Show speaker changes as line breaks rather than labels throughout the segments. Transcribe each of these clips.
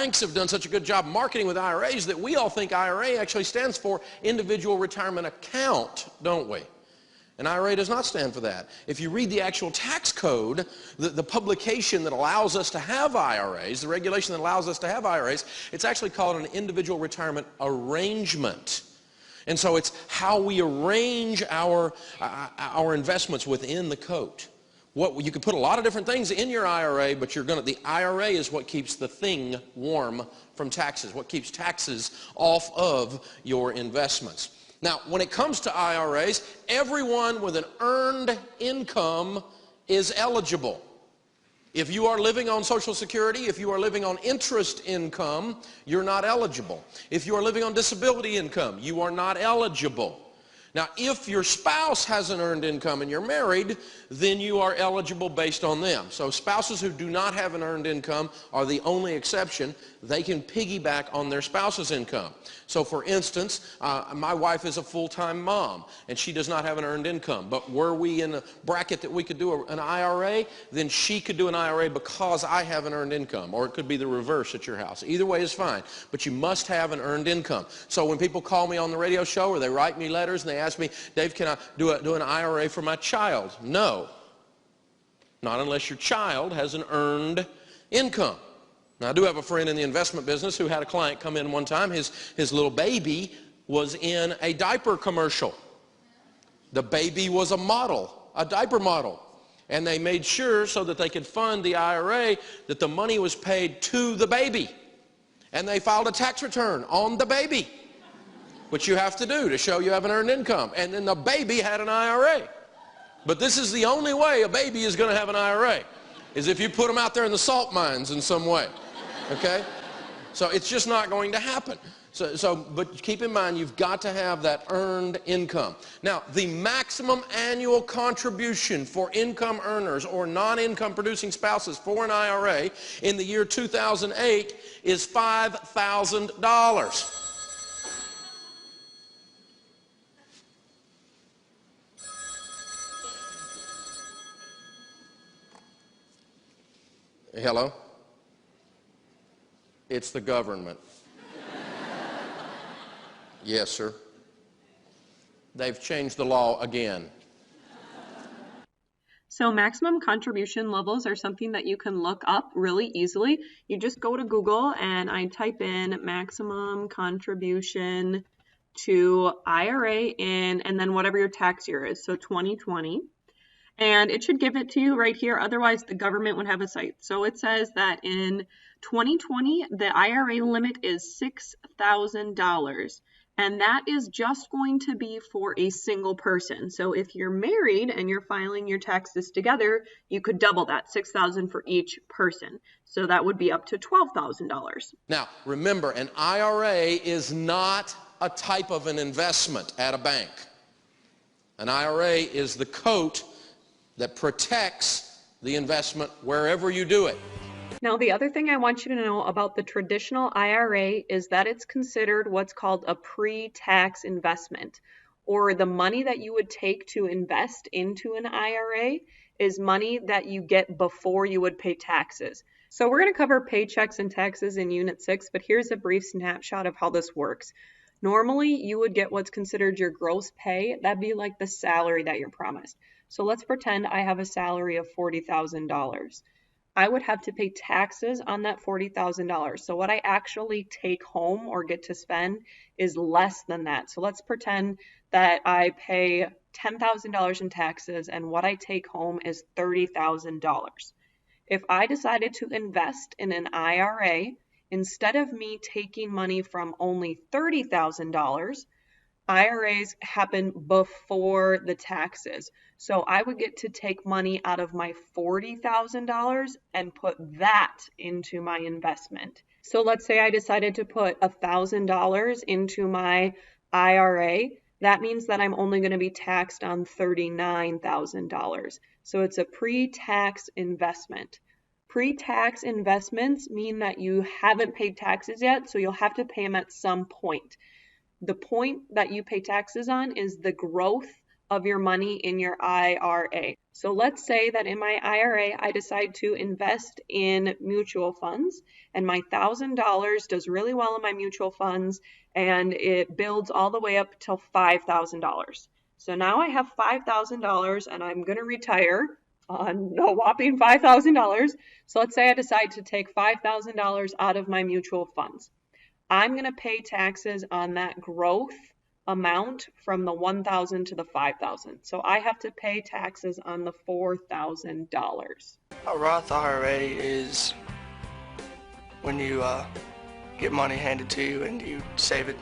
banks have done such a good job marketing with IRAs that we all think IRA actually stands for individual retirement account, don't we? An IRA does not stand for that. If you read the actual tax code, the publication that allows us to have IRAs, the regulation that allows us to have IRAs, it's actually called an individual retirement arrangement. And so it's how we arrange our investments within the code. You can put a lot of different things in your IRA, but the IRA is what keeps the thing warm from taxes, what keeps taxes off of your investments. Now, when it comes to IRAs, everyone with an earned income is eligible. If you are living on Social Security, if you are living on interest income, you're not eligible. If you are living on disability income, you are not eligible. Now, if your spouse has an earned income and you're married, then you are eligible based on them. So spouses who do not have an earned income are the only exception. They can piggyback on their spouse's income. So for instance, my wife is a full-time mom and she does not have an earned income. But were we in a bracket that we could do an IRA, then she could do an IRA because I have an earned income. Or it could be the reverse at your house. Either way is fine. But you must have an earned income. So when people call me on the radio show or they write me letters and they ask me, Dave, can I do an IRA for my child? No. Not unless your child has an earned income. Now, I do have a friend in the investment business who had a client come in one time. His little baby was in a diaper commercial. The baby was a model, a diaper model. And they made sure so that they could fund the IRA that the money was paid to the baby. And they filed a tax return on the baby, which you have to do to show you have an earned income. And then the baby had an IRA. But this is the only way a baby is going to have an IRA, is if you put them out there in the salt mines in some way. Okay? So it's just not going to happen. But keep in mind, you've got to have that earned income. Now, the maximum annual contribution for income earners or non-income producing spouses for an IRA in the year 2008 is $5,000. Hello? It's the government. Yes, sir. They've changed the law again.
So maximum contribution levels are something that you can look up really easily. You just go to Google and I type in maximum contribution to IRA and then whatever your tax year is, so 2020. And it should give it to you right here. Otherwise, the government would have a site. So it says that in 2020, the IRA limit is $6,000. And that is just going to be for a single person. So if you're married and you're filing your taxes together, you could double that, $6,000 for each person. So that would be up to $12,000.
Now, remember, an IRA is not a type of an investment at a bank. An IRA is the coat that protects the investment wherever you do it.
Now, the other thing I want you to know about the traditional IRA is that it's considered what's called a pre-tax investment, or the money that you would take to invest into an IRA is money that you get before you would pay taxes. So we're going to cover paychecks and taxes in Unit 6, but here's a brief snapshot of how this works. Normally, you would get what's considered your gross pay. That'd be like the salary that you're promised. So let's pretend I have a salary of $40,000. I would have to pay taxes on that $40,000. So what I actually take home or get to spend is less than that. So let's pretend that I pay $10,000 in taxes and what I take home is $30,000. If I decided to invest in an IRA, instead of me taking money from only $30,000, IRAs happen before the taxes. So I would get to take money out of my $40,000 and put that into my investment. So let's say I decided to put $1,000 into my IRA. That means that I'm only going to be taxed on $39,000. So it's a pre-tax investment. Pre-tax investments mean that you haven't paid taxes yet, so you'll have to pay them at some point. The point that you pay taxes on is the growth of your money in your IRA. So let's say that in my IRA, I decide to invest in mutual funds, and my $1,000 does really well in my mutual funds, and it builds all the way up till $5,000. So now I have $5,000 and I'm going to retire on a whopping $5,000. So let's say I decide to take $5,000 out of my mutual funds. I'm going to pay taxes on that growth amount from the 1,000 to the 5,000. So I have to pay taxes on the $4,000.
A Roth IRA is when you get money handed to you and you save it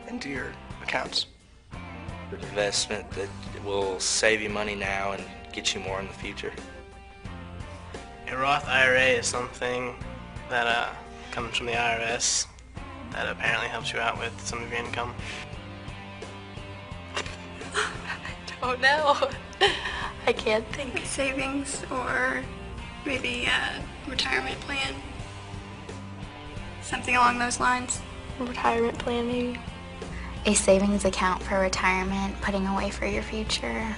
into your accounts.
An investment that will save you money now and get you more in the future.
A Roth IRA is something that comes from the IRS that apparently helps you out with some of your income.
I don't know. I can't think.
Like savings or maybe a retirement plan. Something along those lines.
A retirement plan, maybe.
A savings account for retirement, putting away for your future.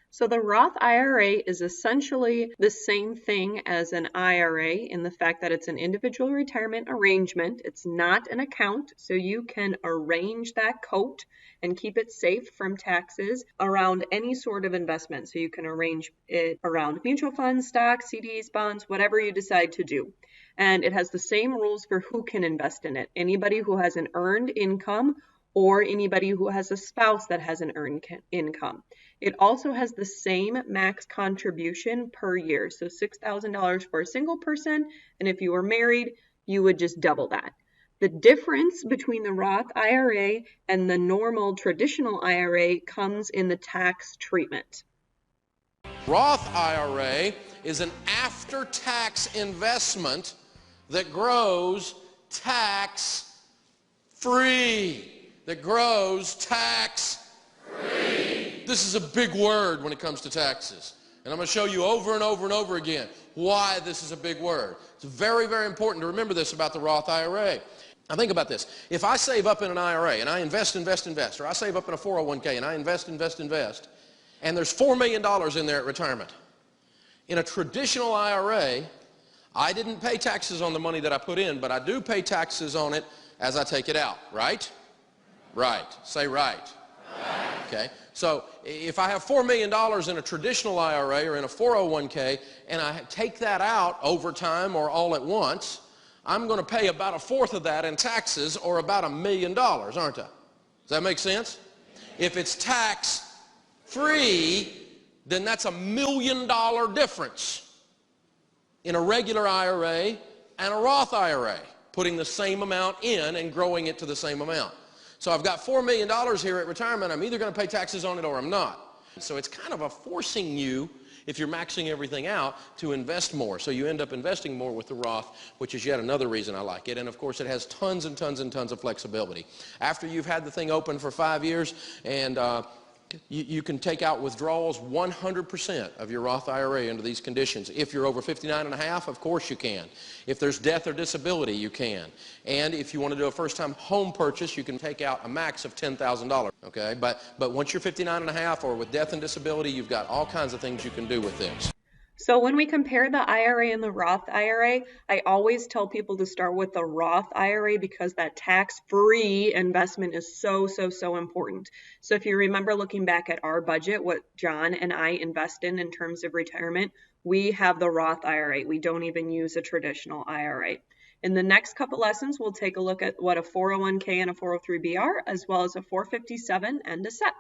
So the Roth IRA is essentially the same thing as an IRA in the fact that it's an individual retirement arrangement. It's not an account, so you can arrange that coat and keep it safe from taxes around any sort of investment. So you can arrange it around mutual funds, stocks, CDs, bonds, whatever you decide to do. And it has the same rules for who can invest in it. Anybody who has an earned income or anybody who has a spouse that has an earned income. It also has the same max contribution per year. So $6,000 for a single person, and if you were married, you would just double that. The difference between the Roth IRA and the normal traditional IRA comes in the tax treatment.
Roth IRA is an after-tax investment that grows tax-free. This is a big word when it comes to taxes. And I'm going to show you over and over and over again why this is a big word. It's very, very important to remember this about the Roth IRA. Now think about this. If I save up in an IRA and I invest, or I save up in a 401k and I invest, and there's $4 million in there at retirement. In a traditional IRA, I didn't pay taxes on the money that I put in, but I do pay taxes on it as I take it out, right? Right. Say right. Right. Okay. So if I have $4 million in a traditional IRA or in a 401k and I take that out over time or all at once, I'm going to pay about a fourth of that in taxes, or about $1 million, aren't I? Does that make sense? If it's tax-free, then that's $1 million difference in a regular IRA and a Roth IRA, putting the same amount in and growing it to the same amount. So I've got $4 million here at retirement. I'm either going to pay taxes on it or I'm not. So it's kind of a forcing you, if you're maxing everything out, to invest more. So you end up investing more with the Roth, which is yet another reason I like it. And of course, it has tons and tons and tons of flexibility. After you've had the thing open for 5 years, and you can take out withdrawals 100% of your Roth IRA under these conditions. If you're over 59 and a half, of course you can. If there's death or disability, you can. And if you want to do a first-time home purchase, you can take out a max of $10,000. Okay? But once you're 59 and a half or with death and disability, you've got all kinds of things you can do with this.
So when we compare the IRA and the Roth IRA, I always tell people to start with the Roth IRA because that tax-free investment is so, so, so important. So if you remember looking back at our budget, what John and I invest in terms of retirement, we have the Roth IRA. We don't even use a traditional IRA. In the next couple lessons, we'll take a look at what a 401k and a 403b are, as well as a 457 and a SEP.